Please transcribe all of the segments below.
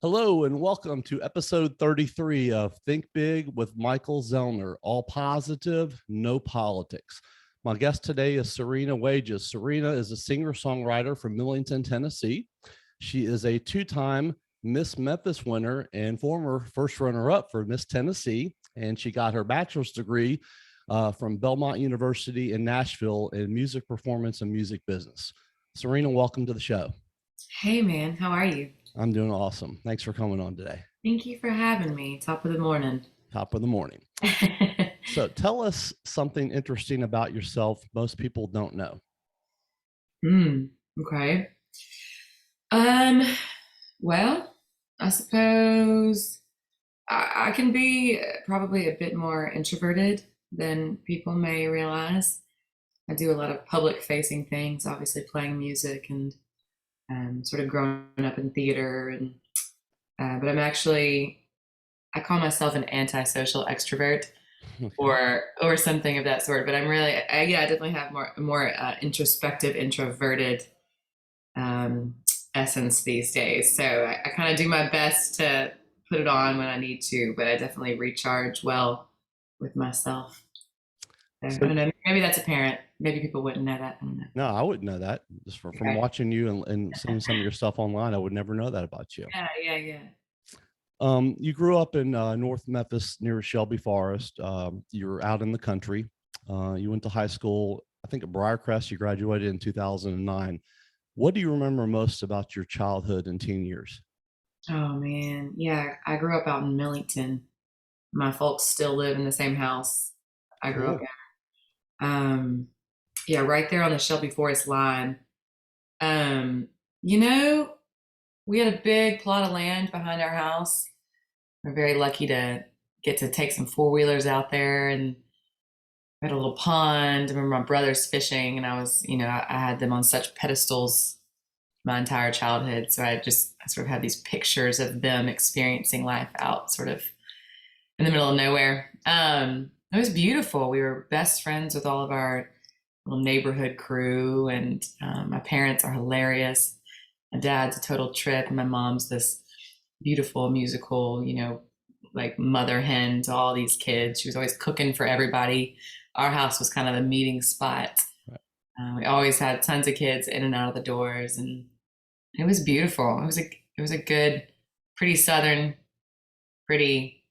Hello and welcome to episode 33 of Think Big with Michael Zellner. All positive, no politics. My guest today is Cyrena Wages. Cyrena is a singer-songwriter from Millington, Tennessee. She is a two-time Miss Memphis winner and former first runner-up for Miss Tennessee. And she got her bachelor's degree from Belmont University in Nashville in music performance and music business. Cyrena, welcome to the show. Hey man, how are you? I'm doing awesome. Thanks for coming on today. Thank you for having me. Top of the morning. Top of the morning. So tell us something interesting about yourself most people don't know. Okay. Um, well, I suppose I can be probably a bit more introverted than people may realize. I do a lot of public facing things, obviously playing music and sort of growing up in theater and but I call myself an antisocial extrovert Okay. or something of that sort. But I definitely have more introspective, introverted essence these days. So I kind of do my best to put it on when I need to, but I definitely recharge well with myself. So, I So, don't know. Maybe that's apparent. Maybe people wouldn't know that. I don't know. no, I wouldn't know that. Just from Okay. watching you and seeing some of your stuff online, I would never know that about you. Yeah. You grew up in North Memphis near Shelby Forest. You were out in the country. You went to high school, I think at Briarcrest. You graduated in 2009. What do you remember most about your childhood and teen years? Oh man, yeah. I grew up out in Millington. My folks still live in the same house I grew up Cool. in. Yeah, right there on the Shelby Forest line. Um, you know, we had a big plot of land behind our house. We're very lucky to get to take some four wheelers out there, and we had a little pond. I remember my brothers fishing, and I had them on such pedestals my entire childhood. So I sort of had these pictures of them experiencing life out sort of in the middle of nowhere. It was beautiful. We were best friends with all of our little neighborhood crew, and my parents are hilarious. My dad's a total trip, and my mom's this beautiful musical, like mother hen to all these kids. She was always cooking for everybody. Our house was kind of the meeting spot. Right. We always had tons of kids in and out of the doors, and it was beautiful. It was a good, pretty southern, pretty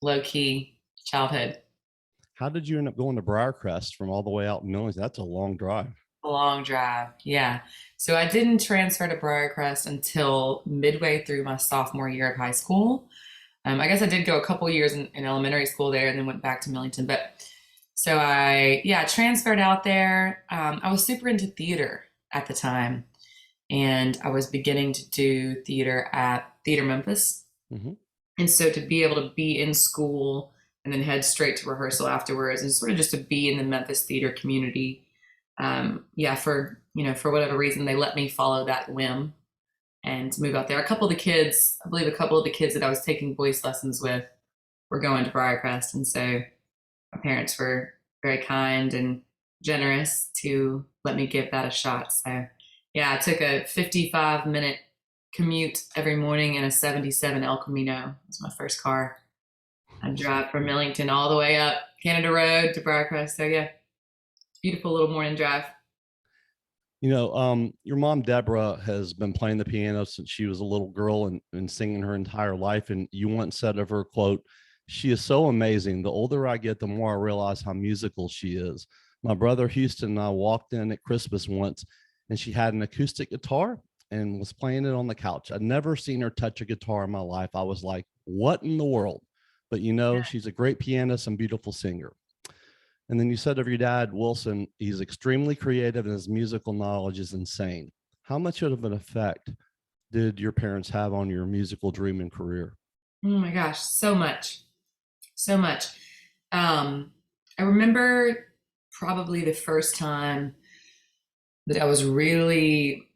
low key childhood. How did you end up going to Briarcrest from all the way out in Millings? That's a long drive. A long drive, yeah. So I didn't transfer to Briarcrest until midway through my sophomore year of high school. I guess I did go a couple years in elementary school there and then went back to Millington. But so I transferred out there. I was super into theater at the time, and I was beginning to do theater at Theater Memphis. Mm-hmm. And so to be able to be in school and then head straight to rehearsal afterwards and sort of just to be in the Memphis theater community. For whatever reason, they let me follow that whim and move out there. I believe a couple of the kids that I was taking voice lessons with were going to Briarcrest. And so my parents were very kind and generous to let me give that a shot. So yeah, I took a 55-minute commute every morning in a 77 El Camino. It was my first car. I'd drive from Millington all the way up Canada Road to Briarcrest. So yeah, beautiful little morning drive. Your mom, Deborah, has been playing the piano since she was a little girl and singing her entire life. And you once said of her, quote, "She is so amazing. The older I get, the more I realize how musical she is." My brother Houston and I walked in at Christmas once, and she had an acoustic guitar and was playing it on the couch. I'd never seen her touch a guitar in my life. I was like, what in the world? But she's a great pianist and beautiful singer. And then you said of your dad, Wilson, he's extremely creative and his musical knowledge is insane. How much of an effect did your parents have on your musical dream and career? Oh my gosh, so much, so much. I remember probably the first time that I was really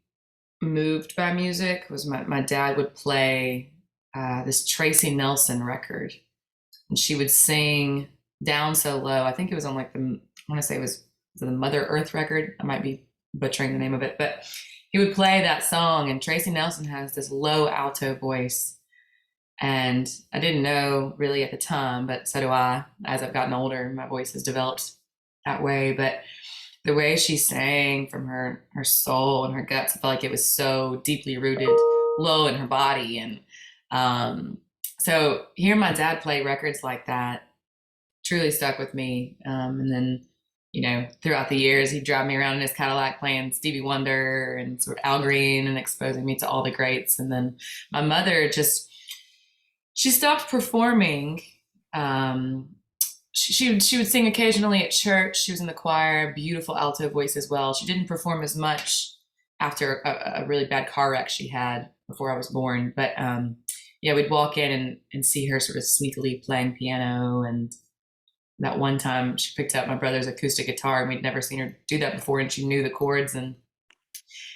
moved by music was my dad would play this Tracy Nelson record, and she would sing Down So Low. I think it was on like I want to say it was the Mother Earth record. I might be butchering the name of it, but he would play that song, and Tracy Nelson has this low alto voice. And I didn't know really at the time, but so do I. As I've gotten older, my voice has developed that way. But the way she sang from her soul and her guts, I felt like it was so deeply rooted low in her body. And so hearing my dad play records like that truly stuck with me. And then, you know, throughout the years, he'd drive me around in his Cadillac playing Stevie Wonder and sort of Al Green and exposing me to all the greats. And then my mother just, she stopped performing. She would sing occasionally at church. She was in the choir, beautiful alto voice as well. She didn't perform as much after a really bad car wreck she had before I was born. But yeah, we'd walk in and see her sort of sneakily playing piano. And that one time she picked up my brother's acoustic guitar, and we'd never seen her do that before, and she knew the chords. And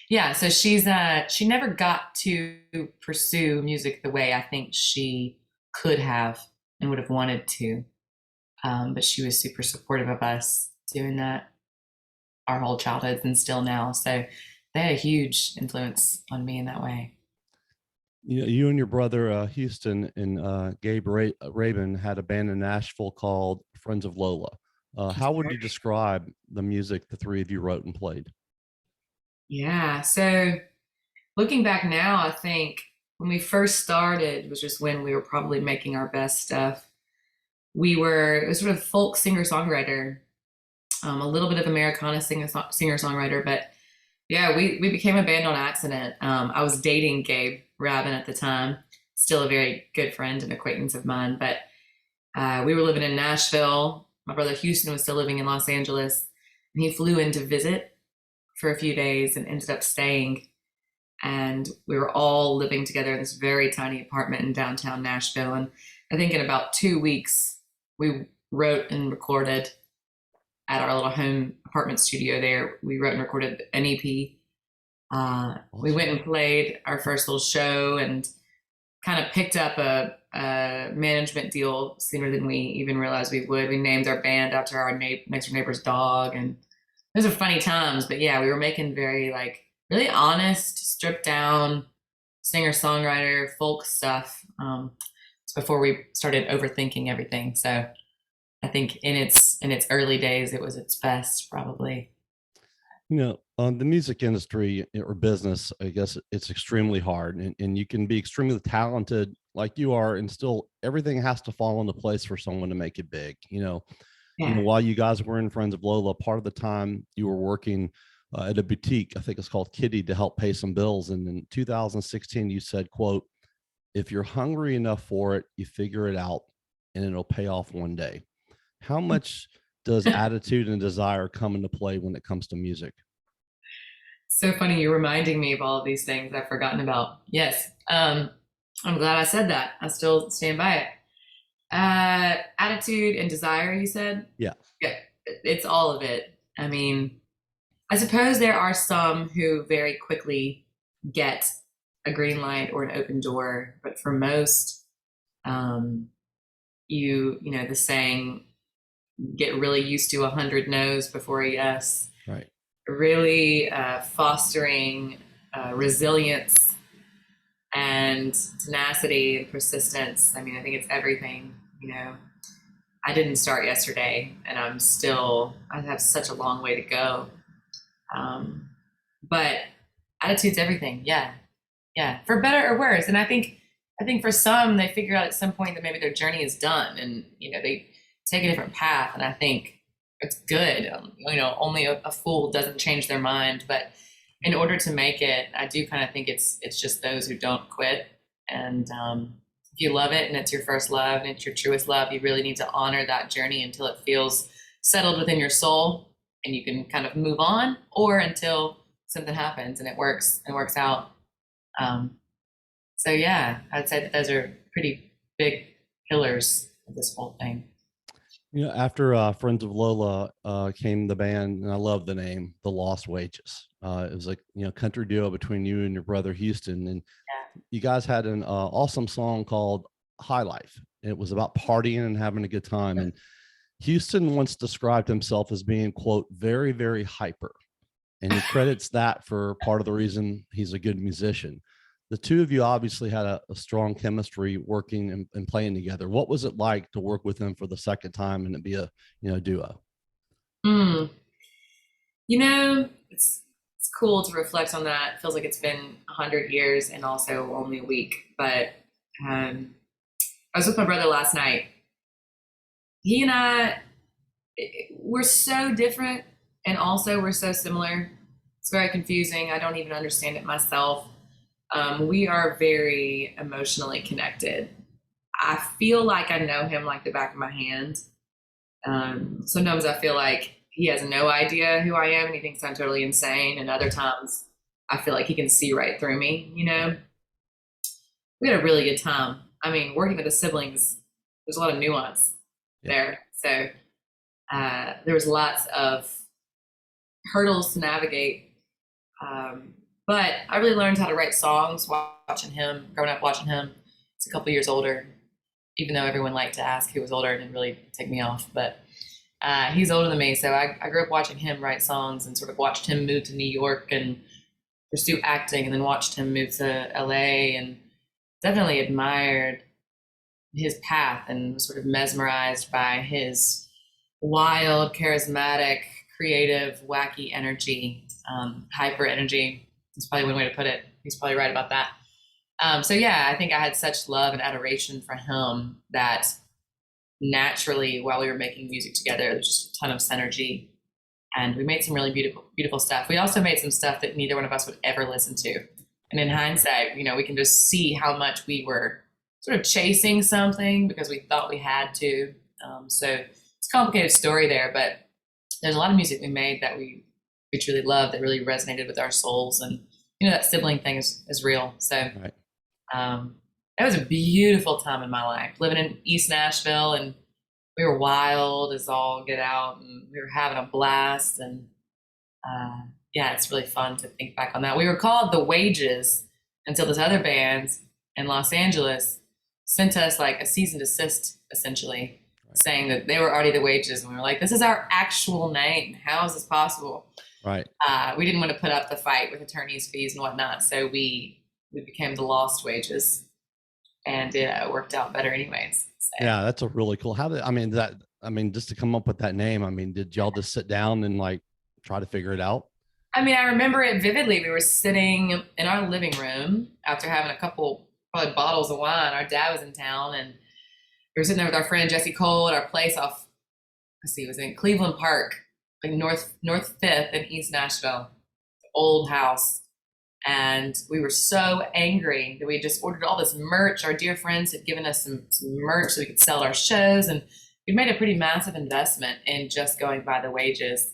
yeah, so she never got to pursue music the way I think she could have and would have wanted to. But she was super supportive of us doing that our whole childhoods and still now. So they had a huge influence on me in that way. You know, you and your brother Houston and Gabe Rabin had a band in Nashville called Friends of Lola. How would you describe the music the three of you wrote and played? Yeah. So looking back now, I think when we first started was just when we were probably making our best stuff. It was sort of folk singer-songwriter, a little bit of Americana singer-songwriter, but yeah, we became a band on accident. I was dating Gabe Rabin at the time, still a very good friend and acquaintance of mine, but we were living in Nashville. My brother Houston was still living in Los Angeles, and he flew in to visit for a few days and ended up staying. And we were all living together in this very tiny apartment in downtown Nashville. And I think in about 2 weeks, we wrote and recorded at our little home apartment studio there. We wrote and recorded an EP. Awesome. We went and played our first little show and kind of picked up a management deal sooner than we even realized we would. We named our band after our next door neighbor's dog, and those are funny times. But yeah, we were making very really honest, stripped down singer-songwriter folk stuff. Before we started overthinking everything. So I think in its early days, it was its best, probably. You know, the music industry or business, I guess it's extremely hard, and you can be extremely talented like you are, and still everything has to fall into place for someone to make it big. Yeah. While you guys were in Friends of Lola, part of the time you were working at a boutique, I think it's called Caddy, to help pay some bills. And in 2016, you said, quote, "If you're hungry enough for it, you figure it out and it'll pay off one day." How much does attitude and desire come into play when it comes to music? So funny, you're reminding me of all of these things I've forgotten about. Yes. I'm glad I said that. I still stand by it. Attitude and desire, you said? Yeah. Yeah. It's all of it. I mean, I suppose there are some who very quickly get a green light or an open door, but for most, you know, the saying, get really used to 100 no's before a yes. Right. Really fostering resilience and tenacity and persistence. I mean, I think it's everything. You know, I didn't start yesterday, and I have such a long way to go. But attitude's everything. Yeah. For better or worse. And I think for some, they figure out at some point that maybe their journey is done, and, you know, they take a different path. And I think it's good. You know, only a fool doesn't change their mind. But in order to make it, I do kind of think it's just those who don't quit. And if you love it and it's your first love and it's your truest love, you really need to honor that journey until it feels settled within your soul and you can kind of move on, or until something happens and it works out. So yeah, I'd say that those are pretty big pillars of this whole thing. You know, after Friends of Lola came the band, and I love the name, The Lost Wages. It was like, you know, country duo between you and your brother Houston, and you guys had an awesome song called High Life. It was about partying and having a good time. And Houston once described himself as being, quote, very, very hyper. and he credits that for part of the reason he's a good musician. The two of you obviously had a strong chemistry working and playing together. What was it like to work with him for the second time and to be a duo? Mm. It's cool to reflect on that. It feels like it's been 100 years and also only a week. But I was with my brother last night. He and I, we're so different and also we're so similar. It's very confusing. I don't even understand it myself. We are very emotionally connected. I feel like I know him like the back of my hand. Sometimes I feel like he has no idea who I am and he thinks I'm totally insane. And other times I feel like he can see right through me, We had a really good time. I mean, working with the siblings, there's a lot of nuance there. So there was lots of hurdles to navigate. But I really learned how to write songs growing up watching him. He's a couple years older, even though everyone liked to ask who was older and really take me off. But he's older than me, so I grew up watching him write songs and sort of watched him move to New York and pursue acting, and then watched him move to LA, and definitely admired his path and was sort of mesmerized by his wild, charismatic, creative, wacky energy, hyper energy. That's probably one way to put it. He's probably right about that. So yeah, I think I had such love and adoration for him that naturally, while we were making music together, there was just a ton of synergy, and we made some really beautiful stuff. We also made some stuff that neither one of us would ever listen to. And in hindsight, we can just see how much we were sort of chasing something because we thought we had to. So it's a complicated story there, but there's a lot of music we made that we truly loved, that really resonated with our souls. And, that sibling thing is real. So right. It was a beautiful time in my life, living in East Nashville, and we were wild as all get out, and we were having a blast. And it's really fun to think back on that. We were called the Wages until this other band in Los Angeles sent us like a cease and desist, essentially, saying that they were already the Wages. And we were like, this is our actual name. How is this possible? Right. We didn't want to put up the fight with attorney's fees and whatnot. So we became the Lost Wages. And it worked out better anyways. So. Yeah, that's a really cool. Just to come up with that name, did y'all just sit down and like try to figure it out? I remember it vividly. We were sitting in our living room after having a couple probably bottles of wine. Our dad was in town, and we were sitting there with our friend Jesse Cole at our place off, it was in Cleveland Park, like North 5th in East Nashville, old house. And we were so angry that we just ordered all this merch. Our dear friends had given us some merch so we could sell at our shows. And we made a pretty massive investment in just going by the Wages.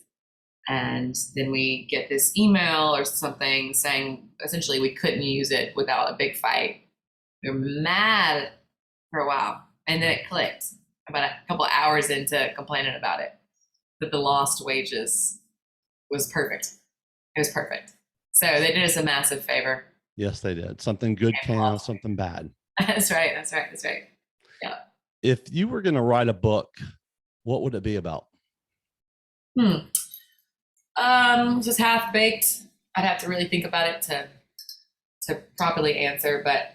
And then we get this email or something saying essentially we couldn't use it without a big fight. We were mad for a while. And then it clicked about a couple of hours into complaining about it, that the Lost Wages was perfect. It was perfect. So they did us a massive favor. Yes, they did. Something good came out of something bad. That's right. Yeah. If you were going to write a book, what would it be about? Just half baked. I'd have to really think about it to properly answer, but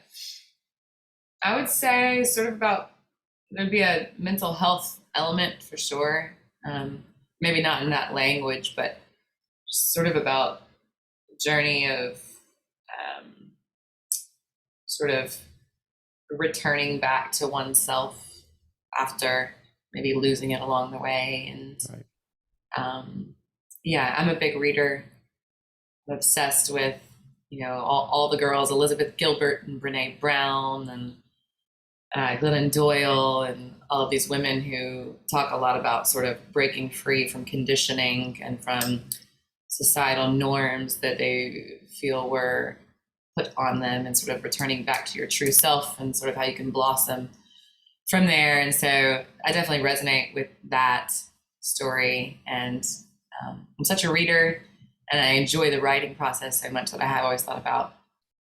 I would say sort of about, there'd be a mental health element for sure. Maybe not in that language, but just sort of about journey of sort of returning back to oneself after maybe losing it along the way. And I'm a big reader. I'm obsessed with all the girls, Elizabeth Gilbert and Brene Brown and Glennon Doyle, and all of these women who talk a lot about sort of breaking free from conditioning and from societal norms that they feel were put on them, and sort of returning back to your true self and sort of how you can blossom from there. And so I definitely resonate with that story. And I'm such a reader, and I enjoy the writing process so much that I have always thought about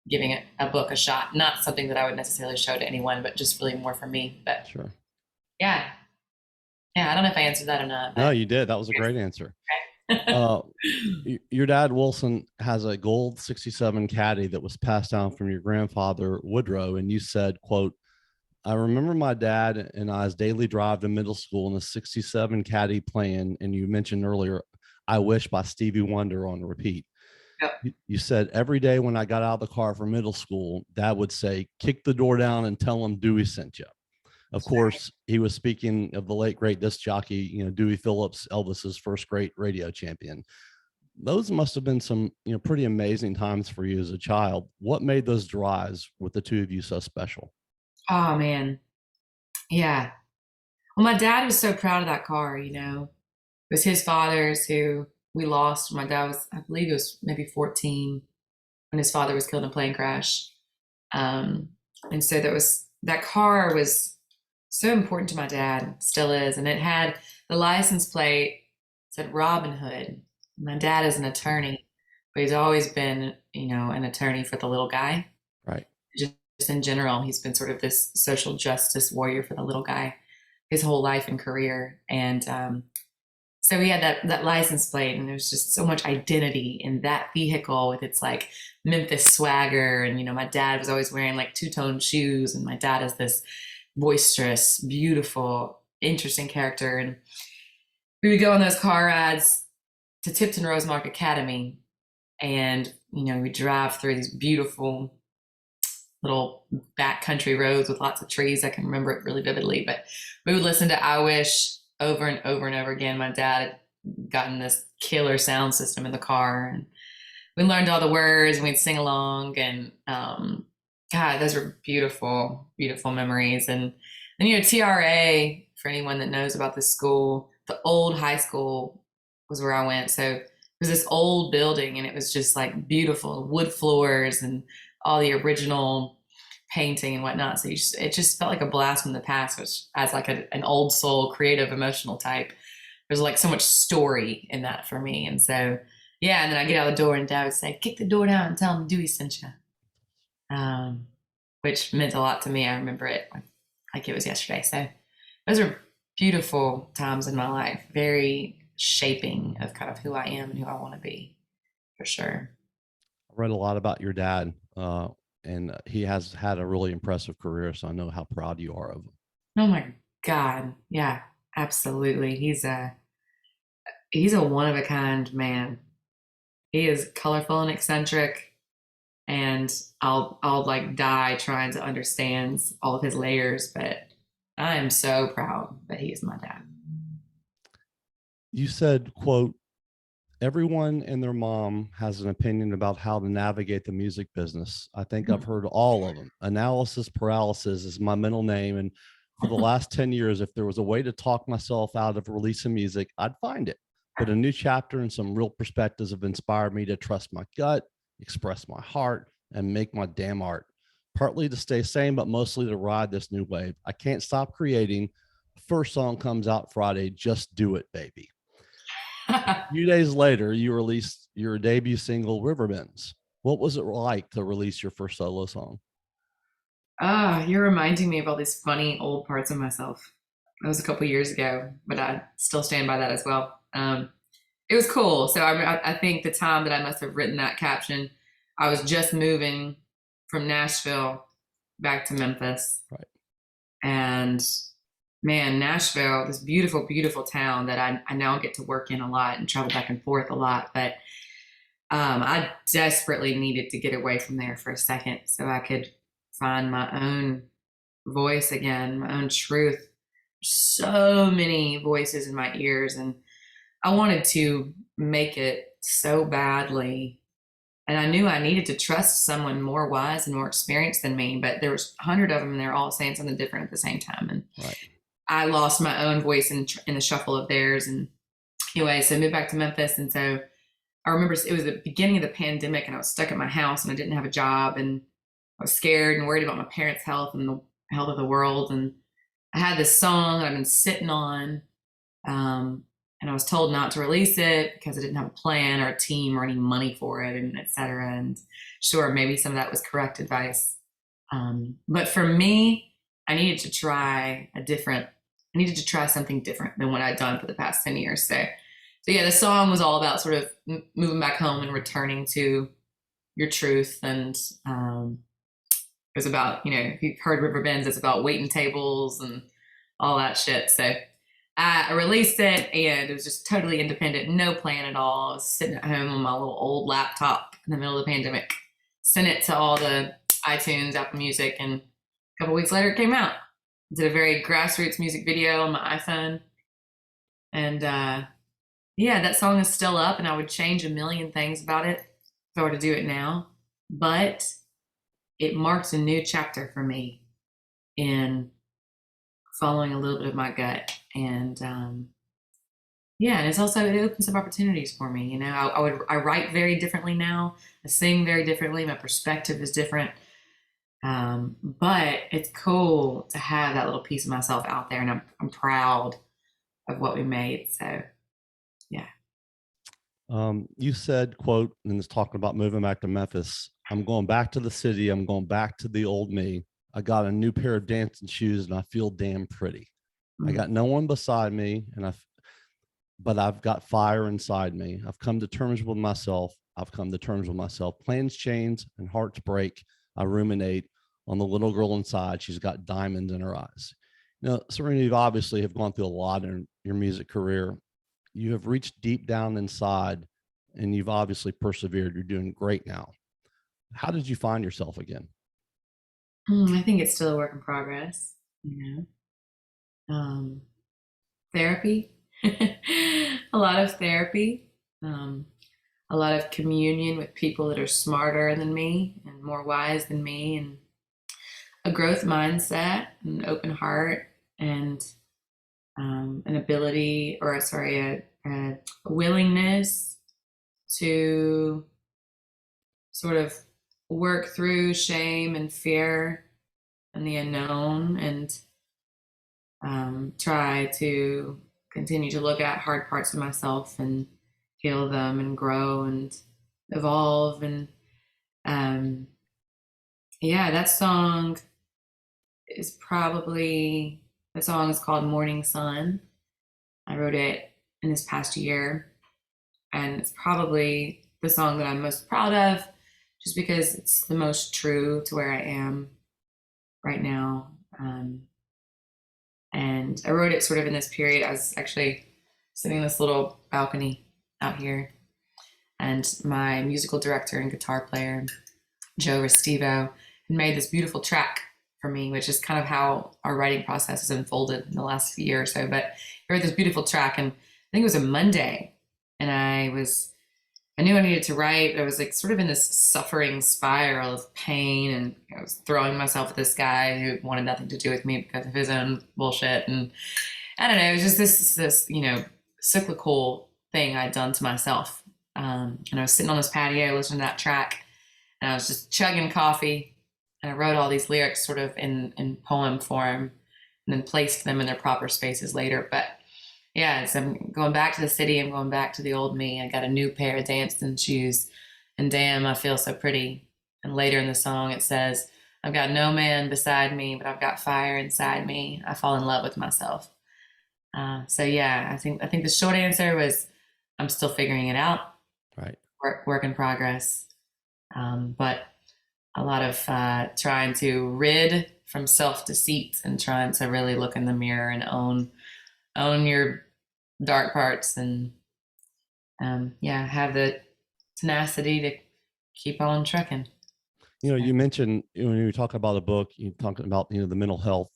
giving a book a shot. Not something that I would necessarily show to anyone, but just really more for me. But sure. Yeah, I don't know if I answered that or not. No, you did. That was a great answer. Uh, your dad Wilson has a gold 67 caddy that was passed down from your grandfather Woodrow, and you said, quote, I remember my dad and I's daily drive to middle school in a 67 caddy playing, and you mentioned earlier, I Wish by Stevie Wonder on repeat. Yep. You said every day when I got out of the car for middle school, Dad would say, kick the door down and tell him Dewey sent you. Of course, he was speaking of the late great disc jockey, Dewey Phillips, Elvis's first great radio champion. Those must have been some, pretty amazing times for you as a child. What made those drives with the two of you so special? Oh man. Yeah. Well, my dad was so proud of that car, It was his father's who we lost. My dad was, I believe he was maybe 14 when his father was killed in a plane crash. Um, and so that car was so important to my dad, still is. And it had the license plate said Robin Hood. My dad is an attorney, but he's always been, an attorney for the little guy. Right. Just in general, he's been sort of this social justice warrior for the little guy his whole life and career. And so he had that license plate, and there's just so much identity in that vehicle with its like Memphis swagger. And my dad was always wearing like two-tone shoes, and my dad is this boisterous, beautiful, interesting character. And we would go on those car rides to Tipton Rosemark Academy, and we drive through these beautiful little backcountry roads with lots of trees. I can remember it really vividly, but we would listen to I Wish over and over and over again. My dad had gotten this killer sound system in the car, and we learned all the words and we'd sing along. And God, those were beautiful, beautiful memories. And TRA, for anyone that knows about this school, the old high school was where I went. So it was this old building, and it was just like beautiful wood floors and all the original painting and whatnot. So it just felt like a blast from the past, which as like an old soul, creative, emotional type, there's like so much story in that for me. And so, yeah. And then I get out the door and Dad would say, kick the door down and tell him Dewey sent you. Which meant a lot to me. I remember it like it was yesterday. So those are beautiful times in my life, very shaping of kind of who I am and who I want to be, for sure. I read a lot about your dad, and he has had a really impressive career. So I know how proud you are of him. Oh my God. Yeah, absolutely. He's a one of a kind man. He is colorful and eccentric, and I'll like die trying to understand all of his layers, but I am so proud that he is my dad. You said, quote, everyone and their mom has an opinion about how to navigate the music business. I think I've heard all of them. Analysis paralysis is my middle name. And for the last 10 years, if there was a way to talk myself out of releasing music, I'd find it. But a new chapter and some real perspectives have inspired me to trust my gut, express my heart, and make my damn art. Partly to stay sane, but mostly to ride this new wave. I can't stop creating. First song comes out Friday. Just do it, baby. A few days later, you released your debut single, Riverbends. What was it like to release your first solo song? You're reminding me of all these funny old parts of myself. That was a couple years ago, but I still stand by that as well. It was cool. So I think the time that I must have written that caption, I was just moving from Nashville back to Memphis. Right. And man, Nashville, this beautiful, beautiful town that I now get to work in a lot and travel back and forth a lot. But I desperately needed to get away from there for a second so I could find my own voice again, my own truth. So many voices in my ears, and I wanted to make it so badly. And I knew I needed to trust someone more wise and more experienced than me, but there was 100 of them and they're all saying something different at the same time. And right. I lost my own voice in the shuffle of theirs. And anyway, so I moved back to Memphis. And so I remember it was the beginning of the pandemic, and I was stuck at my house and I didn't have a job, and I was scared and worried about my parents' health and the health of the world. And I had this song that I've been sitting on, and I was told not to release it because I didn't have a plan or a team or any money for it, and et cetera. And sure, maybe some of that was correct advice. But for me, I needed to try something different than what I'd done for the past 10 years. So So yeah, the song was all about sort of moving back home and returning to your truth. And it was about, if you've heard Riverbends, it's about waiting tables and all that shit. So I released it, and it was just totally independent, no plan at all. I was sitting at home on my little old laptop in the middle of the pandemic, sent it to all the iTunes, Apple Music, and a couple weeks later it came out. Did a very grassroots music video on my iPhone. And yeah, that song is still up, and I would change a million things about it if I were to do it now. But it marks a new chapter for me in following a little bit of my gut. And yeah, and it's also, it opens up opportunities for me. I write very differently now. I sing very differently. My perspective is different. But it's cool to have that little piece of myself out there, and I'm proud of what we made. So yeah. You said, quote, and it's talking about moving back to Memphis. I'm going back to the city. I'm going back to the old me. I got a new pair of dancing shoes and I feel damn pretty. I got no one beside me, but I've got fire inside me. I've come to terms with myself. Plans change and hearts break. I ruminate on the little girl inside. She's got diamonds in her eyes. Now, Cyrena, you obviously have gone through a lot in your music career. You have reached deep down inside, and you've obviously persevered. You're doing great now. How did you find yourself again? I think it's still a work in progress, therapy, a lot of therapy, a lot of communion with people that are smarter than me and more wise than me, and a growth mindset, an open heart, and an ability, or sorry, a willingness to sort of work through shame and fear and the unknown, and try to continue to look at hard parts of myself and heal them and grow and evolve. And yeah, that song is called Morning Sun. I wrote it in this past year, and it's probably the song that I'm most proud of, just because it's the most true to where I am right now. And I wrote it sort of in this period. I was actually sitting in this little balcony out here, and my musical director and guitar player, Joe Soto, had made this beautiful track for me, which is kind of how our writing process has unfolded in the last year or so. But I wrote this beautiful track, and I think it was a Monday, and I knew I needed to write. I was like sort of in this suffering spiral of pain, and I was throwing myself at this guy who wanted nothing to do with me because of his own bullshit. And I don't know, it was just this cyclical thing I'd done to myself. And I was sitting on this patio listening to that track, and I was just chugging coffee, and I wrote all these lyrics sort of in poem form, and then placed them in their proper spaces later. But yeah, so I'm going back to the city. I'm going back to the old me. I got a new pair of dancing shoes, and damn, I feel so pretty. And later in the song, it says, I've got no man beside me, but I've got fire inside me. I fall in love with myself. So yeah, I think the short answer was, I'm still figuring it out. Right. Work in progress. But a lot of trying to rid from self-deceit and trying to really look in the mirror and own your dark parts, and have the tenacity to keep on trucking. You mentioned, when you talk about a book, you talking about, the mental health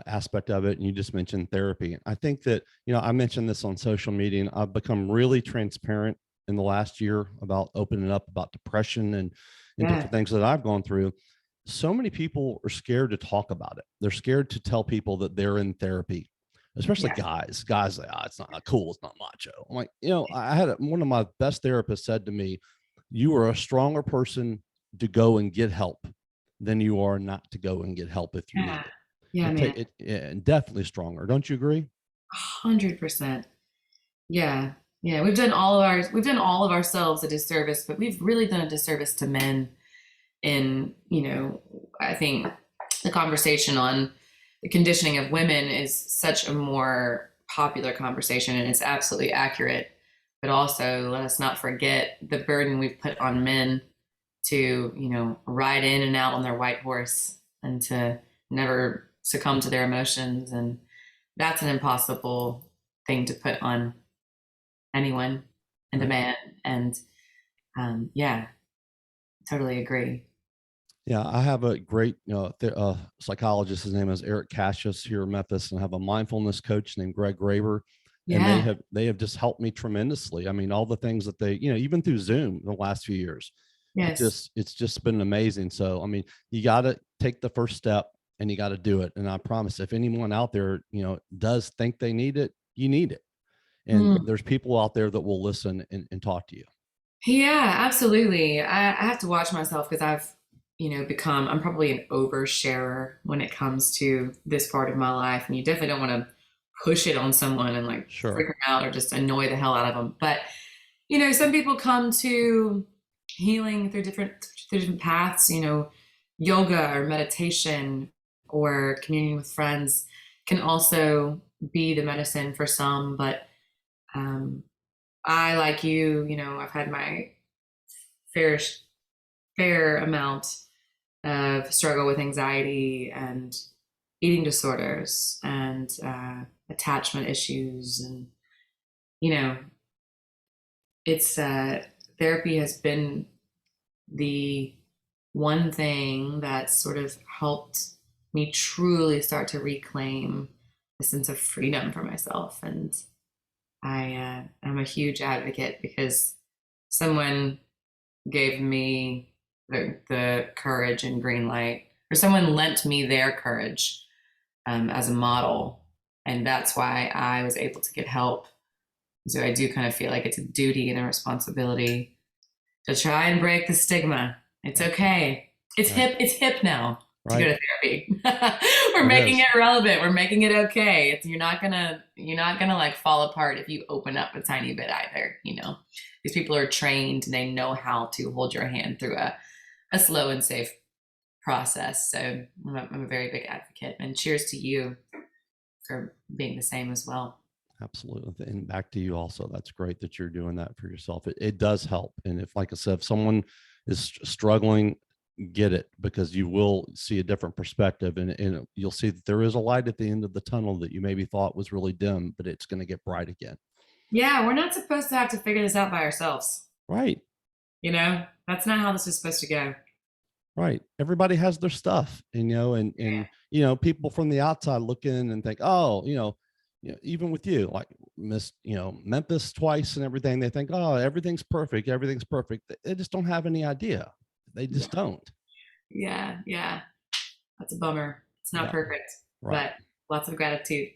aspect of it, and you just mentioned therapy. I think that, I mentioned this on social media, and I've become really transparent in the last year about opening up about depression and different things that I've gone through. So many people are scared to talk about it. They're scared to tell people that they're in therapy, especially guys. Guys, like, it's not cool. It's not macho. I'm like, I had one of my best therapists said to me, you are a stronger person to go and get help than you are not to go and get help if you need it. Yeah, man. And definitely stronger. Don't you agree? 100%. Yeah. Yeah. We've done all of ourselves a disservice, but we've really done a disservice to men. In, I think the conversation on the conditioning of women is such a more popular conversation, and it's absolutely accurate. but also let us not forget the burden we've put on men to, ride in and out on their white horse and to never succumb to their emotions. And that's an impossible thing to put on anyone and a Right. man. And yeah, totally agree. Yeah, I have a great psychologist. His name is Eric Cassius here in Memphis, and I have a mindfulness coach named Greg Graber, and Yeah. they have just helped me tremendously. I mean, all the things that they, even through Zoom the last few years, Yes. it's just been amazing. So I mean, you got to take the first step and you got to do it. And I promise, if anyone out there, does think they need it, you need it. And Mm. there's people out there that will listen and talk to you. Yeah, absolutely. I have to watch myself because I've, I'm probably an oversharer when it comes to this part of my life. And you definitely don't want to push it on someone and like freak Sure. them out or just annoy the hell out of them. But, some people come to healing through different paths, yoga or meditation or communion with friends can also be the medicine for some. But um, I, like you, I've had my fair fair amount of struggle with anxiety and eating disorders and attachment issues, and you know, it's therapy has been the one thing that sort of helped me truly start to reclaim a sense of freedom for myself. And I'm a huge advocate because someone gave me the courage and green light, or someone lent me their courage as a model. And that's why I was able to get help. So I do kind of feel like it's a duty and a responsibility to try and break the stigma. It's okay. It's Right. hip. It's hip now to go Right. to therapy. We're It making is. it relevant. We're making it okay. You're not gonna like fall apart if you open up a tiny bit either. These people are trained and they know how to hold your hand through a slow and safe process. So I'm a very big advocate. And cheers to you for being the same as well. Absolutely. And back to you also. That's great that you're doing that for yourself. It does help. And if, like I said, if someone is struggling, get it, because you will see a different perspective, and you'll see that there is a light at the end of the tunnel that you maybe thought was really dim, but it's going to get bright again. Yeah, we're not supposed to have to figure this out by ourselves. Right. That's not how this is supposed to go. Right. Everybody has their stuff, people from the outside look in and think, oh, even with you, like missed, Memphis twice and everything, they think, oh, everything's perfect. Everything's perfect. They just don't have any idea. They just don't. Yeah, yeah. That's a bummer. It's not Yeah. perfect, Right. but lots of gratitude.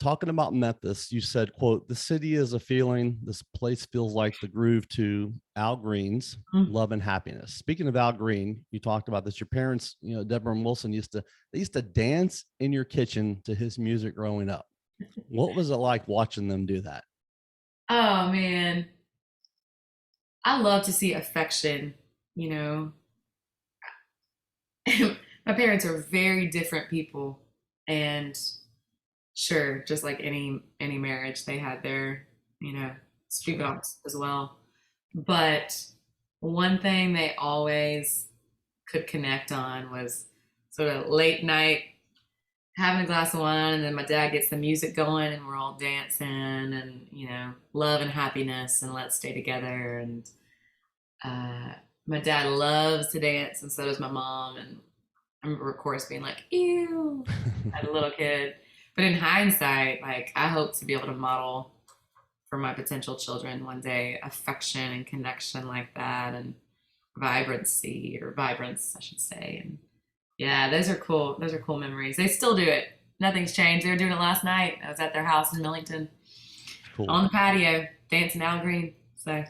Talking about Memphis, you said, quote, the city is a feeling. This place feels like the groove to Al Green's Mm. Love and Happiness. Speaking of Al Green, you talked about this. Your parents, Deborah and Wilson they used to dance in your kitchen to his music growing up. What was it like watching them do that? Oh man, I love to see affection. You know, my parents are very different people, and sure, just like any marriage, they had their speed Sure. bumps as well. But one thing they always could connect on was sort of late night having a glass of wine, and then my dad gets the music going and we're all dancing, and love and happiness and let's stay together. And uh, my dad loves to dance, and so does my mom. And I remember, of course, being like, ew, as a little kid. But in hindsight, like, I hope to be able to model for my potential children one day affection and connection like that, and vibrancy, or vibrance, I should say. And yeah, those are cool. Those are cool memories. They still do it. Nothing's changed. They were doing it last night. I was at their house in Millington Cool. on the patio dancing Al Green. So,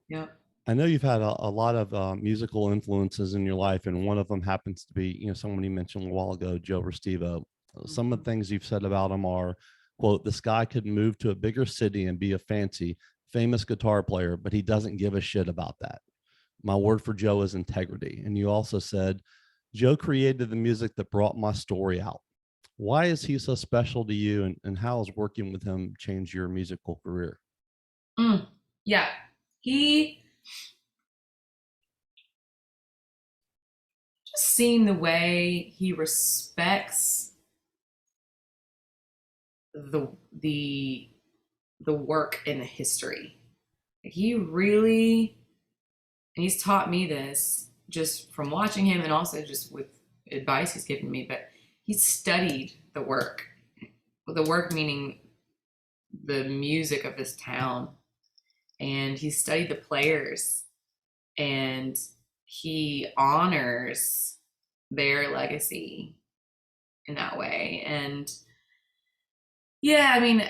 yep. I know you've had a lot of musical influences in your life, and one of them happens to be, someone you mentioned a while ago, Joe Restivo. Some of the things you've said about him are, quote, this guy could move to a bigger city and be a famous guitar player, but he doesn't give a shit about that. My word for Joe is integrity. And you also said, Joe created the music that brought my story out. Why is he so special to you, and how has working with him changed your musical career? Yeah, he just seeing the way he respects the the the work and the history. He really, and he's taught me this just from watching him and also just with advice he's given me, but he studied the work meaning the music of this town, and he studied the players, and he honors their legacy in that way. And yeah, I mean,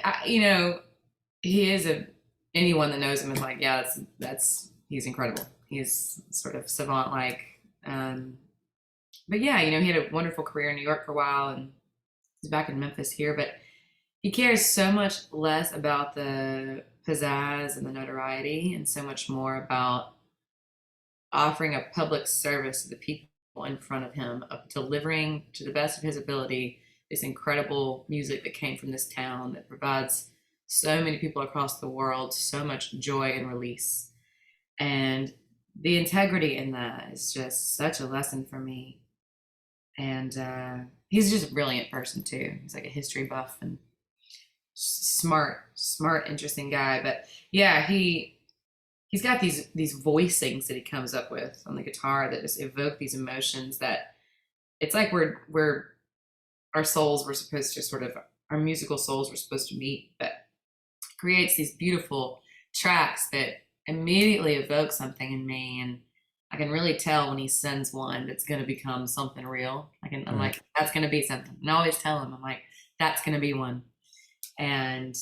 he is anyone that knows him is like, yeah, that's he's incredible. He's sort of savant like. But yeah, he had a wonderful career in New York for a while, and he's back in Memphis here. But he cares so much less about the pizzazz and the notoriety, and so much more about offering a public service to the people in front of him, of delivering to the best of his ability this incredible music that came from this town that provides so many people across the world so much joy and release. And the integrity in that is just such a lesson for me. And he's just a brilliant person too. He's like a history buff and smart, interesting guy. But yeah, he's got these voicings that he comes up with on the guitar that just evoke these emotions that it's like we're our souls were supposed to sort of our musical souls were supposed to meet, but creates these beautiful tracks that immediately evoke something in me. And I can really tell when he sends one that's going to become something real. I'm like, that's going to be something. And I always tell him, I'm like, that's going to be one. And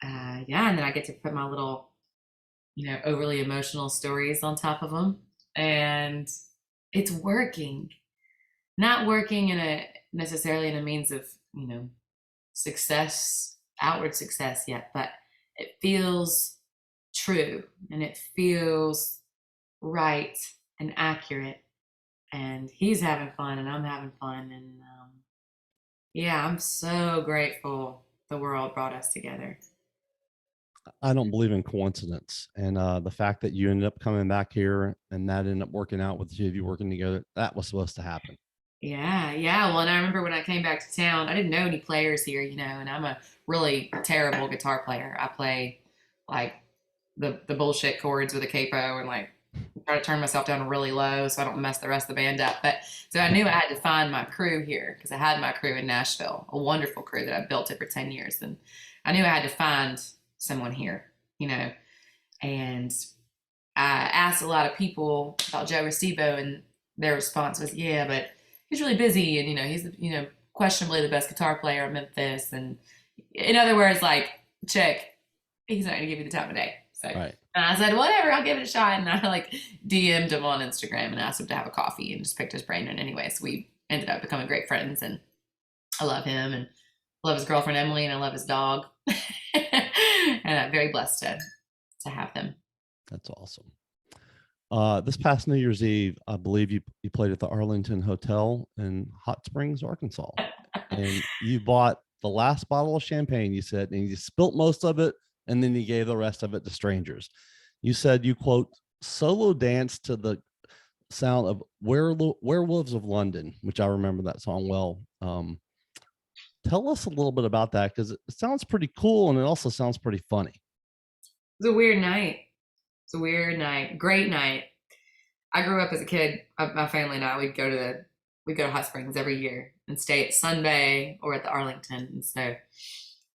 yeah, and then I get to put my little, overly emotional stories on top of them. And it's working. Not working necessarily in a means of, success, outward success yet, but it feels true and it feels right and accurate. And he's having fun and I'm having fun. And yeah, I'm so grateful the world brought us together. I don't believe in coincidence. And the fact that you ended up coming back here and that ended up working out with the two of you working together, that was supposed to happen. Yeah, yeah. Well, and I remember when I came back to town, I didn't know any players here, and I'm a really terrible guitar player. I play like the bullshit chords with a capo and like try to turn myself down really low so I don't mess the rest of the band up. But so I knew I had to find my crew here because I had my crew in Nashville, a wonderful crew that I built it for 10 years. And I knew I had to find someone here, and I asked a lot of people about Joe Restivo, and their response was, yeah, but he's really busy, and he's questionably the best guitar player in Memphis, and in other words, like, check, he's not gonna give you the time of day. So Right. and I said, whatever, I'll give it a shot. And I like DM'd him on Instagram and asked him to have a coffee and just picked his brain. And anyway, so we ended up becoming great friends, and I love him and love his girlfriend Emily, and I love his dog. And I'm very blessed to have him. That's awesome. This past New Year's Eve, I believe you played at the Arlington Hotel in Hot Springs, Arkansas, and you bought the last bottle of champagne. You said, and you spilt most of it, and then you gave the rest of it to strangers. You said you quote solo danced to the sound of Werewolves of London, which I remember that song well. Tell us a little bit about that because it sounds pretty cool and it also sounds pretty funny. It was a weird night. It's a weird night. Great night. I grew up as a kid. My family and I, we'd go to Hot Springs every year and stay at Sun Bay or at the Arlington. And so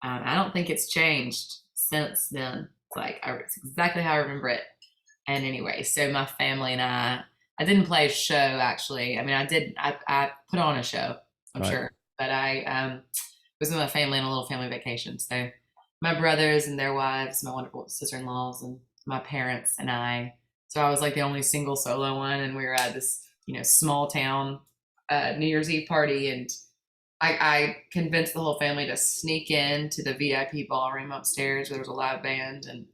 I don't think it's changed since then. It's exactly how I remember it. And anyway, so my family and I didn't play a show actually. I mean, I put on a show, I'm Right. sure, but I was with my family on a little family vacation. So my brothers and their wives, my wonderful sister-in-laws, and my parents and I. So I was like the only single solo one, and we were at this, small town New Year's Eve party, and I convinced the whole family to sneak in to the VIP ballroom upstairs where there was a live band, and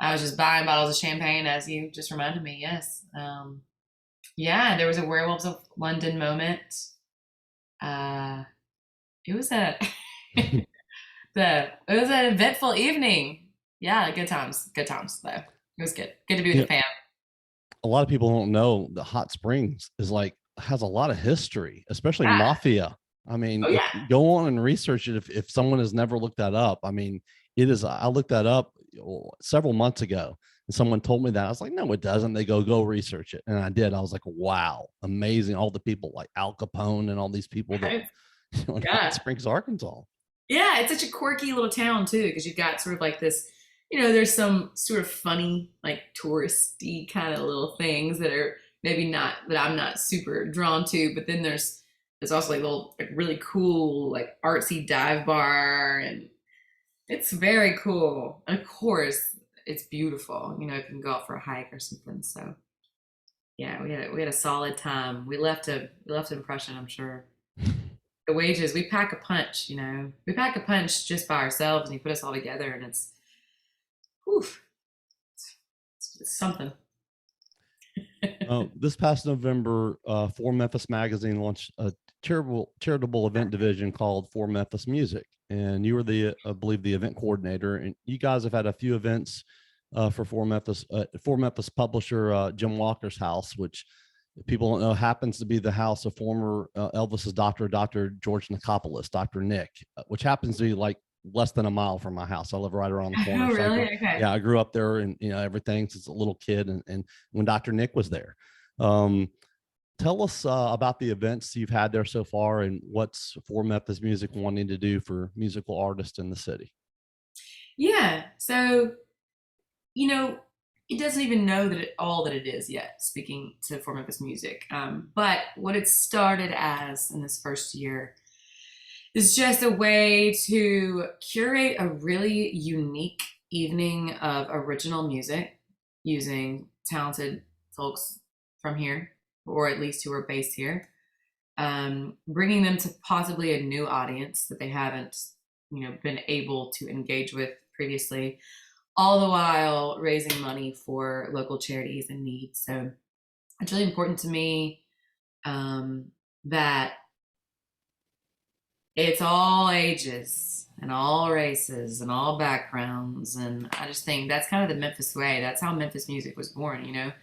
I was just buying bottles of champagne, as you just reminded me. Yes, yeah, there was a Werewolves of London moment. It was a it was an eventful evening. Yeah, good times. Good times though. It was good. Good to be with Yeah, the fam. a lot of people don't know that Hot Springs is like has a lot of history, especially Yeah. mafia. I mean, Oh if yeah. go on and research it, if someone has never looked that up, I mean, it is. I looked that up several months ago, and someone told me that. I was like, no, it doesn't. They go research it, and I did. I was like, wow, amazing! All the people like Al Capone and all these people that in Hot Yeah. Springs, Arkansas. Yeah, it's such a quirky little town too, because you've got sort of like this, there's some sort of funny, like touristy kind of little things that are maybe not that I'm not super drawn to, but then there's also like little like really cool like artsy dive bar, and it's very cool. And of course, it's beautiful. If you can go out for a hike or something. So yeah, we had a solid time. We left an impression, I'm sure. The Wages, we pack a punch, we pack a punch just by ourselves, and you put us all together, and whew, it's something. This past November, For Memphis Magazine launched a charitable event division called For Memphis Music, and you were I believe, the event coordinator. And you guys have had a few events for For Memphis publisher Jim Walker's house, which people don't know happens to be the house of former Elvis's doctor, Dr. George Nikopoulos, Dr. Nick, which happens to be like less than a mile from my house. I live right around the corner. Oh, So really? Okay. yeah, I grew up there, and everything since a little kid, and when Dr. Nick was there. Um, Tell us about the events you've had there so far, and what's For Memphis Music wanting to do for musical artists in the city. Yeah. So, you know, it doesn't even know all that it is yet, speaking to For Memphis Music. But what it started as in this first year is just a way to curate a really unique evening of original music using talented folks from here, or at least who are based here, bringing them to possibly a new audience that they haven't, been able to engage with previously, all the while raising money for local charities in need. So it's really important to me that it's all ages and all races and all backgrounds. And I just think that's kind of the Memphis way. That's how Memphis music was born,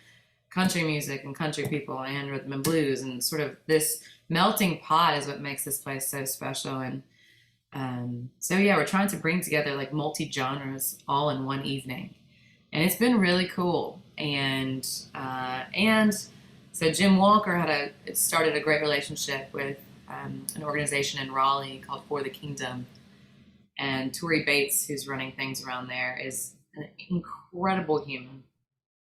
country music and country people and rhythm and blues. And sort of this melting pot is what makes this place so special. And so, yeah, we're trying to bring together like multi genres all in one evening. And it's been really cool. And so Jim Walker started a great relationship with an organization in Raleigh called For the Kingdom. And Tori Bates, who's running things around there, is an incredible human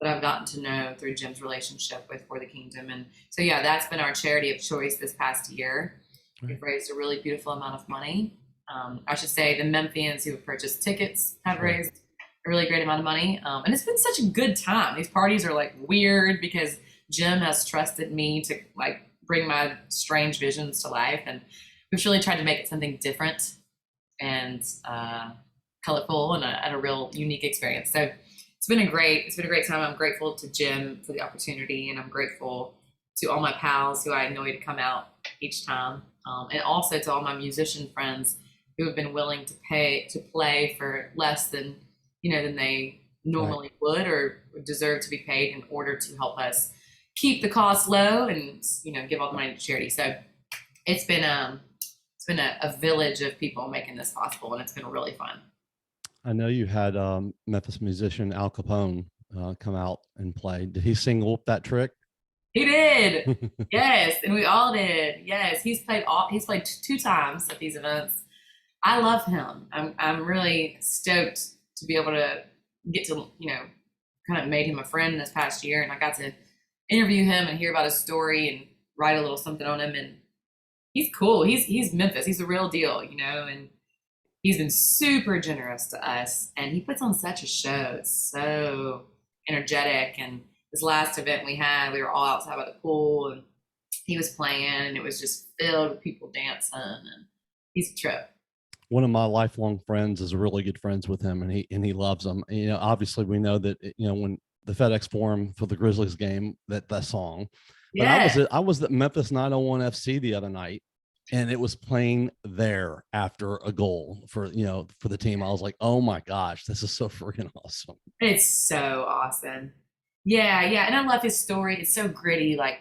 that I've gotten to know through Jim's relationship with For the Kingdom. And so, yeah, that's been our charity of choice this past year. Right. We've raised a really beautiful amount of money. I should say the Memphians who have purchased tickets have raised a really great amount of money. And it's been such a good time. These parties are like weird because Jim has trusted me to like bring my strange visions to life. And we've really tried to make it something different and colorful and a real unique experience. So it's been a great time. I'm grateful to Jim for the opportunity, and I'm grateful to all my pals who I annoy to come out each time, and also to all my musician friends who have been willing to play for less than than they normally would or deserve to be paid in order to help us keep the costs low and give all the money to charity. So it's been a village of people making this possible, and it's been really fun. I know you had Memphis musician Al Capone come out and play. Did he sing "Whoop That Trick"? He did. Yes, and we all did. Yes, he's played 2 times at these events. I love him. I'm really stoked to be able to get to kind of made him a friend this past year, and I got to interview him and hear about his story and write a little something on him. And he's cool. He's Memphis. He's the real deal, and he's been super generous to us, and he puts on such a show. It's so energetic. And this last event we were all outside by the pool, and he was playing, and it was just filled with people dancing, and he's a trip. One of my lifelong friends is really good friends with him, and he loves them. Obviously we know that when the FedEx Forum for the Grizzlies game, that song. But Yeah. I was at Memphis 901 FC the other night, and it was playing there after a goal for for the team. I was like, oh my gosh, this is so freaking awesome. It's so awesome. Yeah, yeah. And I love his story. It's so gritty. Like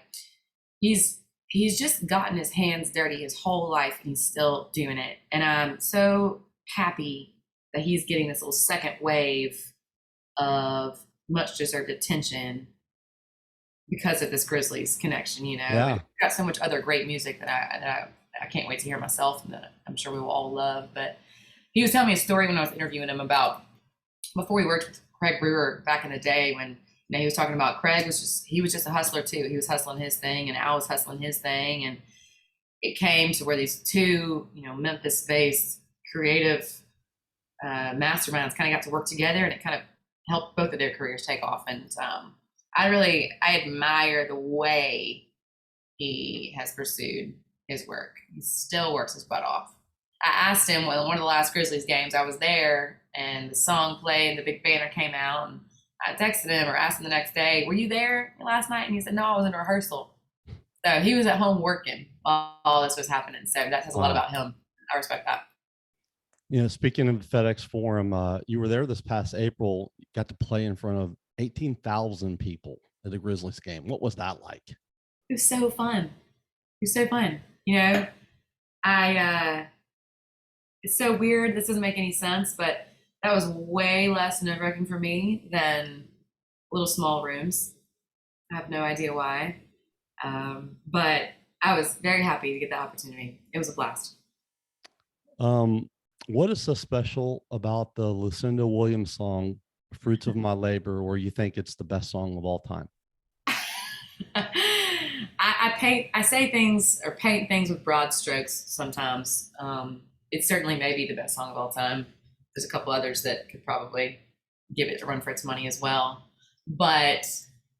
he's just gotten his hands dirty his whole life and he's still doing it. And I'm so happy that he's getting this little second wave of much deserved attention because of this Grizzlies connection, And Yeah. we've got so much other great music that I can't wait to hear myself and that I'm sure we will all love. But he was telling me a story when I was interviewing him about before we worked with Craig Brewer back in the day when he was talking about Craig he was just a hustler too. He was hustling his thing and Al was hustling his thing. And it came to where these two, Memphis based creative masterminds kind of got to work together and it kind of helped both of their careers take off. And I admire the way he has pursued his work. He still works his butt off. I asked him when one of the last Grizzlies games, I was there and the song played and the big banner came out. And I texted him or asked him the next day, were you there last night? And he said, no, I was in rehearsal. So he was at home working while all this was happening. So that says a lot about him. I respect that. Speaking of the FedEx Forum, you were there this past April, you got to play in front of 18,000 people at the Grizzlies game. What was that like? It was so fun. It was so fun. It's so weird. This doesn't make any sense, but that was way less nerve-wracking for me than little small rooms. I have no idea why. But I was very happy to get the opportunity. It was a blast. What is so special about the Lucinda Williams song, Fruits of My Labor, where you think it's the best song of all time? I say things or paint things with broad strokes sometimes. It certainly may be the best song of all time. There's a couple others that could probably give it a run for its money as well. But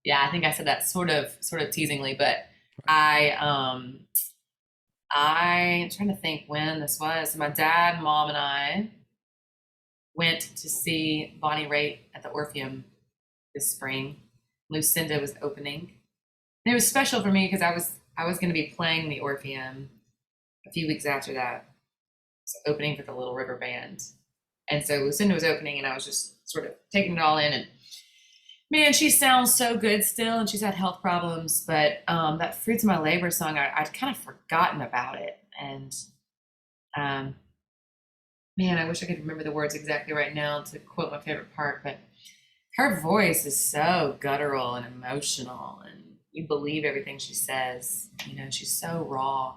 yeah, I think I said that sort of teasingly, but I'm trying to think when this was. My dad, mom, and I went to see Bonnie Raitt at the Orpheum this spring. Lucinda was opening. And it was special for me because I was going to be playing the Orpheum a few weeks after that. So opening for the Little River Band. And so Lucinda was opening and I was just sort of taking it all in. And man, she sounds so good still, and she's had health problems. But that Fruits of My Labor song, I'd kind of forgotten about it. And man, I wish I could remember the words exactly right now to quote my favorite part. But her voice is so guttural and emotional, and you believe everything she says. She's so raw.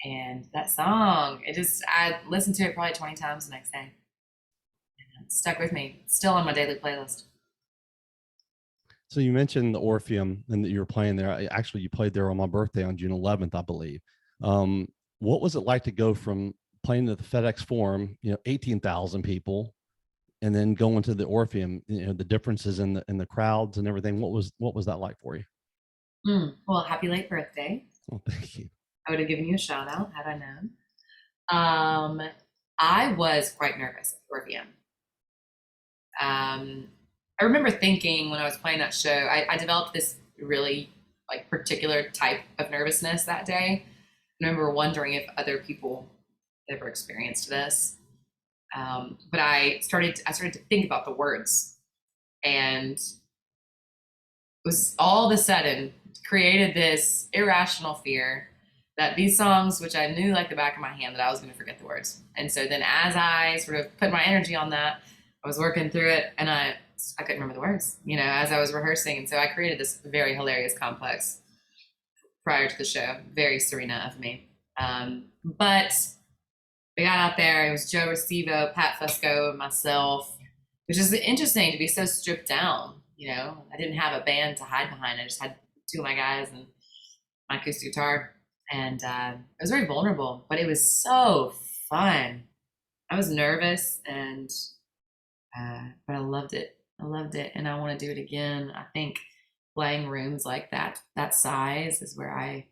And that song, I listened to it probably 20 times the next day. And it stuck with me. It's still on my daily playlist. So you mentioned the Orpheum and that you were playing there. Actually, you played there on my birthday on June 11th, I believe. What was it like to go from playing at the FedEx Forum, 18,000 people, and then going to the Orpheum? The differences in the crowds and everything. What was that like for you? Well, happy late birthday. Oh, thank you. I would have given you a shout out had I known. I was quite nervous at the Orpheum. I remember thinking when I was playing that show, I developed this really particular type of nervousness that day. I remember wondering if other people ever experienced this. But I started to think about the words, and it was all of a sudden created this irrational fear that these songs, which I knew like the back of my hand, that I was going to forget the words. And so then as I sort of put my energy on that, I was working through it and I couldn't remember the words, as I was rehearsing. And so I created this very hilarious complex prior to the show, very Cyrena of me. But we got out there, it was Joe Recibo, Pat Fusco, and myself, which is interesting to be so stripped down. I didn't have a band to hide behind. I just had two of my guys and my acoustic guitar. And it was very vulnerable, but it was so fun. I was nervous, but I loved it. And I want to do it again. I think playing rooms like that size is where I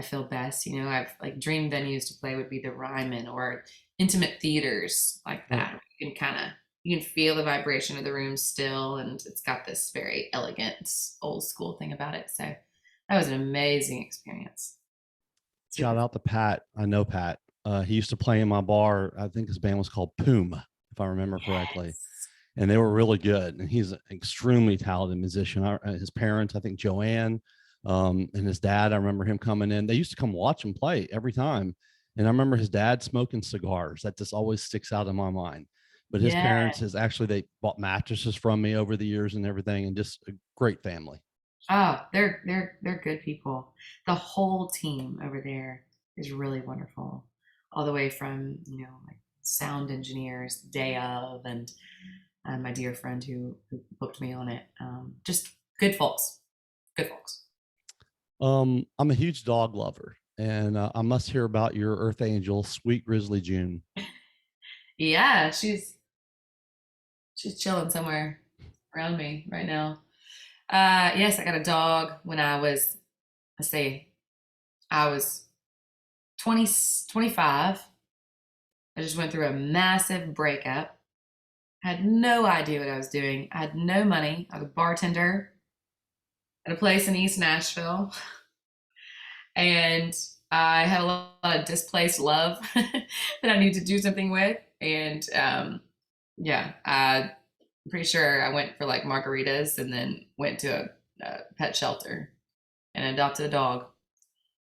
feel best. I've dream venues to play would be the Ryman or intimate theaters like that. You can feel the vibration of the room still, and it's got this very elegant old school thing about it. So that was an amazing experience. Shout Super. out to Pat. I know Pat. He used to play in my bar. I think his band was called Poom, if I remember correctly, Yes. and they were really good. And he's an extremely talented musician. His parents, I think Joanne, and his dad. I remember him coming in. They used to come watch him play every time. And I remember his dad smoking cigars. That just always sticks out in my mind. But his Yeah. parents is actually they bought mattresses from me over the years and everything, and just a great family. Oh, they're good people. The whole team over there is really wonderful. All the way from, like sound engineers, day of, and my dear friend who booked me on it. Just good folks. Good folks. I'm a huge dog lover, and I must hear about your Earth Angel, sweet Grizzly June. Yeah, she's chilling somewhere around me right now. Yes, I got a dog when I was, let's see, I was 20, 25. I just went through a massive breakup. Had no idea what I was doing. I had no money. I was a bartender at a place in East Nashville. And I had a lot of displaced love that I needed to do something with. And yeah, I'm pretty sure I went for like margaritas and then went to a pet shelter and adopted a dog.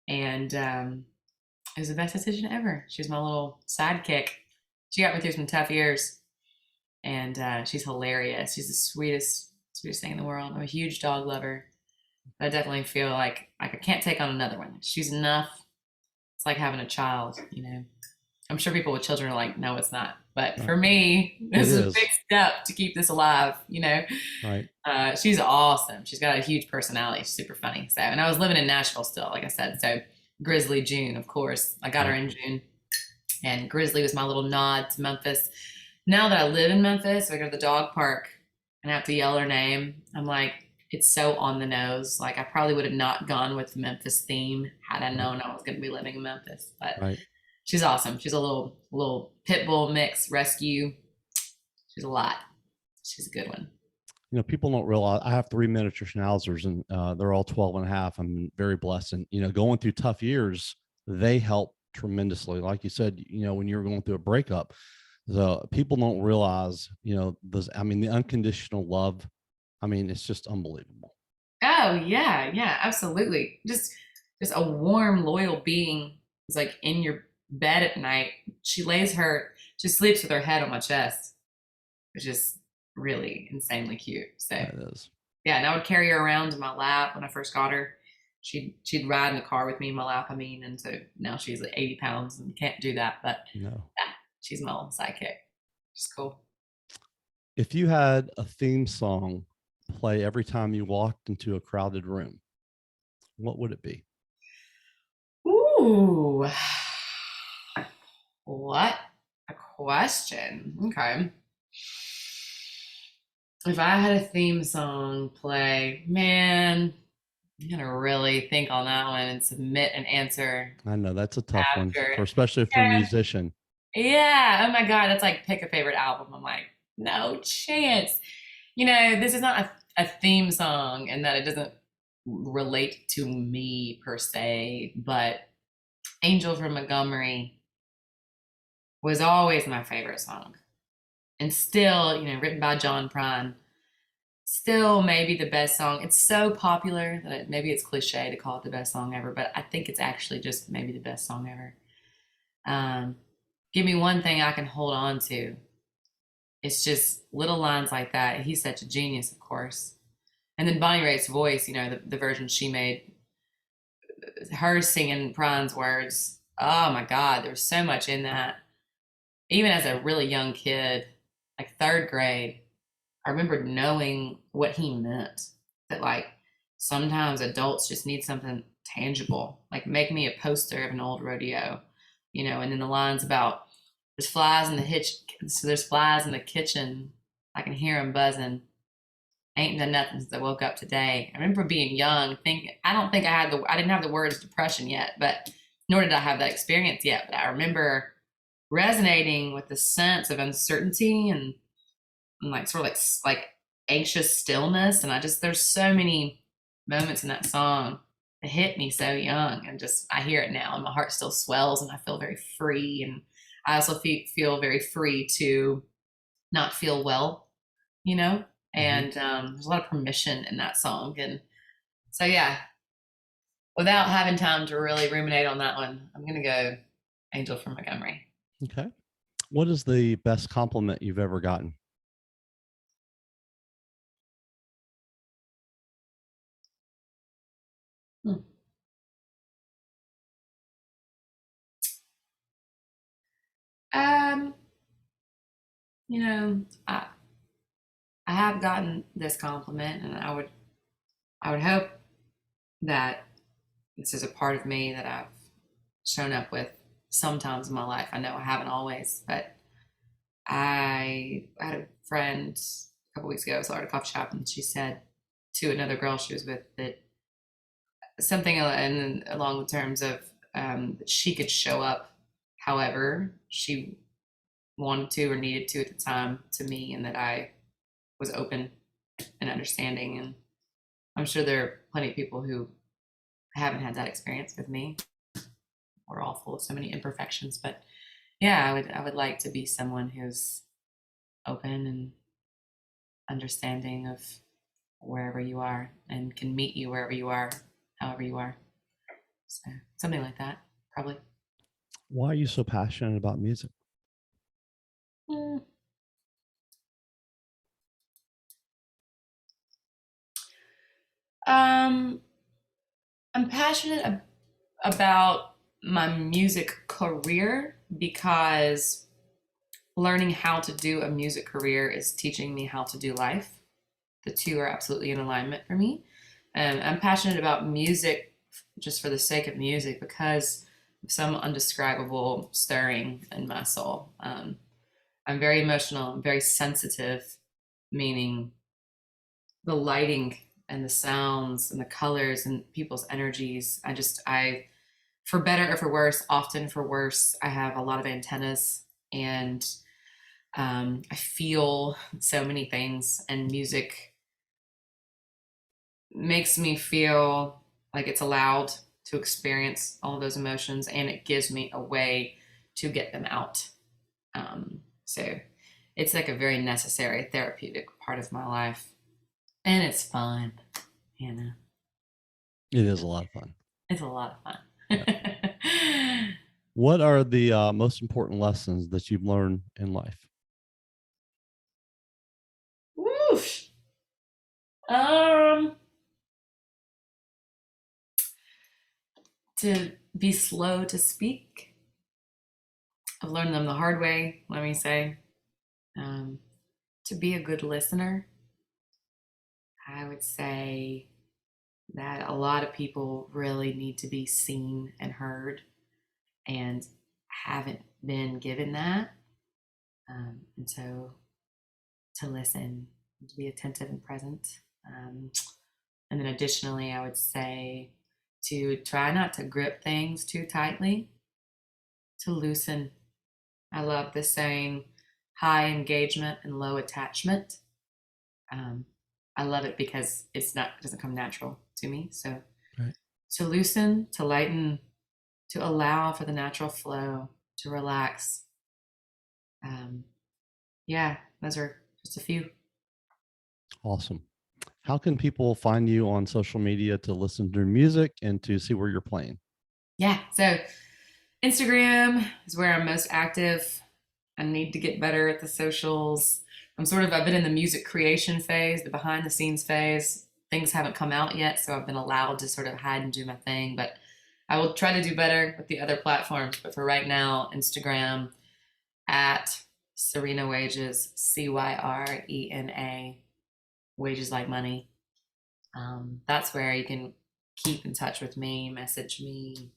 And it was the best decision ever. She was my little sidekick. She got me through some tough years, and she's hilarious. She's the sweetest thing in the world. I'm a huge dog lover. But I definitely feel like I can't take on another one. She's enough. It's like having a child. I'm sure people with children are like, no, it's not. But Right. for me, It this is a big is. step to keep this alive. Right. She's awesome. She's got a huge personality. She's super funny. So, and I was living in Nashville still, like I said. So, Grizzly June, of course. I got her Right. in June, and Grizzly was my little nod to Memphis. Now that I live in Memphis, so I go to the dog park and I have to yell her name. I'm like, it's so on the nose. Like I probably would have not gone with the Memphis theme had I Right. known I was going to be living in Memphis. But Right. she's awesome. She's a little pit bull mix rescue. She's a lot. She's a good one. People don't realize I have three miniature schnauzers, and they're all 12 and a half. I'm very blessed. And, going through tough years, they help tremendously. Like you said, when you're going through a breakup, the people don't realize, the unconditional love. It's just unbelievable. Oh yeah, yeah, absolutely. Just a warm, loyal being is like in your bed at night. She sleeps with her head on my chest, which is really insanely cute. So That is. yeah, and I would carry her around in my lap when I first got her. She'd ride in the car with me in my lap. And so now she's like 80 pounds and can't do that, but No. yeah, she's my little sidekick. She's cool. If you had a theme song play every time you walked into a crowded room, what would it be? Ooh, what a question. Okay. If I had a theme song play, man, I'm gonna really think on that one and submit an answer I know that's a tough one, after. for especially if they're a Yeah. musician. Yeah. Oh my God. That's like pick a favorite album. I'm like, no chance. This is not a theme song and that it doesn't relate to me per se, but Angel from Montgomery was always my favorite song. And still, written by John Prine, still maybe the best song. It's so popular that maybe it's cliche to call it the best song ever, but I think it's actually just maybe the best song ever. Um, Give me one thing I can hold on to. It's just little lines like that. He's such a genius, of course. And then Bonnie Raitt's voice, the version she made, her singing Prine's words. Oh my God, there's so much in that. Even as a really young kid, like third grade, I remember knowing what he meant. That like sometimes adults just need something tangible, like make me a poster of an old rodeo, and then the lines about there's flies in the hitch, so there's flies in the kitchen. I can hear them buzzing. Ain't done nothing since I woke up today. I remember being young, I didn't have the words depression yet, but nor did I have that experience yet. But I remember resonating with the sense of uncertainty and like sort of like anxious stillness. And there's so many moments in that song it hit me so young, and just I hear it now and my heart still swells and I feel very free. And I also feel very free to not feel well, you know, and there's a lot of permission in that song. And so, yeah, without having time to really ruminate on that one, I'm going to go Angel from Montgomery. Okay. What is the best compliment you've ever gotten? Um, you know, I have gotten this compliment, and I would hope that this is a part of me that I've shown up with sometimes in my life. I know I haven't always, but I had a friend a couple weeks ago. I saw her at a coffee shop, and she said to another girl she was with that something along the terms of she could show up however she wanted to or needed to at the time to me, and that I was open and understanding. And I'm sure there are plenty of people who haven't had that experience with me. We're all full of so many imperfections, but yeah, I would like to be someone who's open and understanding of wherever you are and can meet you wherever you are, however you are. So something like that, probably. Why are you so passionate about music? I'm passionate about my music career because learning how to do a music career is teaching me how to do life. The two are absolutely in alignment for me. I'm passionate about music just for the sake of music because of some undescribable stirring in my soul. I'm very emotional. I'm very sensitive, meaning the lighting and the sounds and the colors and people's energies. I, for better or for worse, often for worse, I have a lot of antennas, and I feel so many things, and music makes me feel like it's allowed to experience all of those emotions, and it gives me a way to get them out. So it's like a very necessary therapeutic part of my life, and it's fun, you know. It is a lot of fun. It's a lot of fun. Yeah. What are the most important lessons that you've learned in life? Woof. To be slow to speak. I've learned them the hard way, let me say. To be a good listener. I would say that a lot of people really need to be seen and heard and haven't been given that. And so to listen, to be attentive and present. And then additionally, I would say to try not to grip things too tightly, to loosen. I love the saying high engagement and low attachment. I love it because it doesn't come natural to me. So right. To loosen, to lighten, to allow for the natural flow, to relax. Yeah, those are just a few. Awesome. How can people find you on social media to listen to your music and to see where you're playing? Yeah, so Instagram is where I'm most active. I need to get better at the socials. I've been in the music creation phase, the behind the scenes phase. Things haven't come out yet, so I've been allowed to sort of hide and do my thing, but I will try to do better with the other platforms. But for right now, Instagram at Cyrena Wages, Cyrena, wages like money. That's where you can keep in touch with me, message me,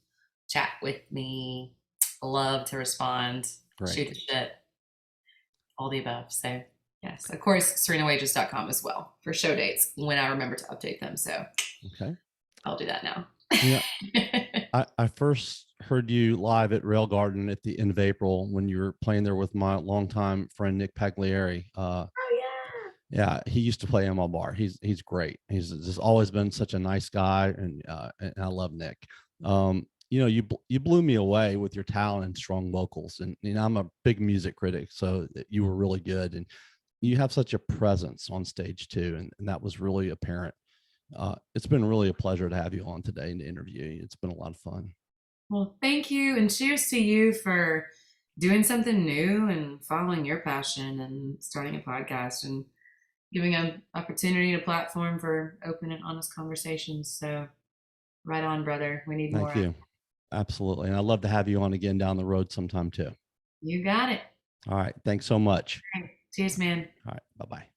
chat with me. Love to respond, shoot the shit, all the above. So yes, of course, CyrenaWages.com as well for show dates when I remember to update them. So okay, I'll do that now. Yeah, I first heard you live at Rail Garden at the end of April when you were playing there with my longtime friend Nick Pagliari. Oh Yeah, he used to play in my bar. He's great. He's just always been such a nice guy, and I love Nick. You blew me away with your talent and strong vocals, and I'm a big music critic, so you were really good, and you have such a presence on stage too, and that was really apparent. It's been really a pleasure to have you on today and to interview you. It's been a lot of fun. Well, thank you, and cheers to you for doing something new and following your passion and starting a podcast and giving an opportunity, a platform for open and honest conversations. So, right on, brother. We need Thank more of it. you. Absolutely. And I'd love to have you on again down the road sometime too. You got it. All right. Thanks so much. All right. Cheers, man. All right. Bye bye.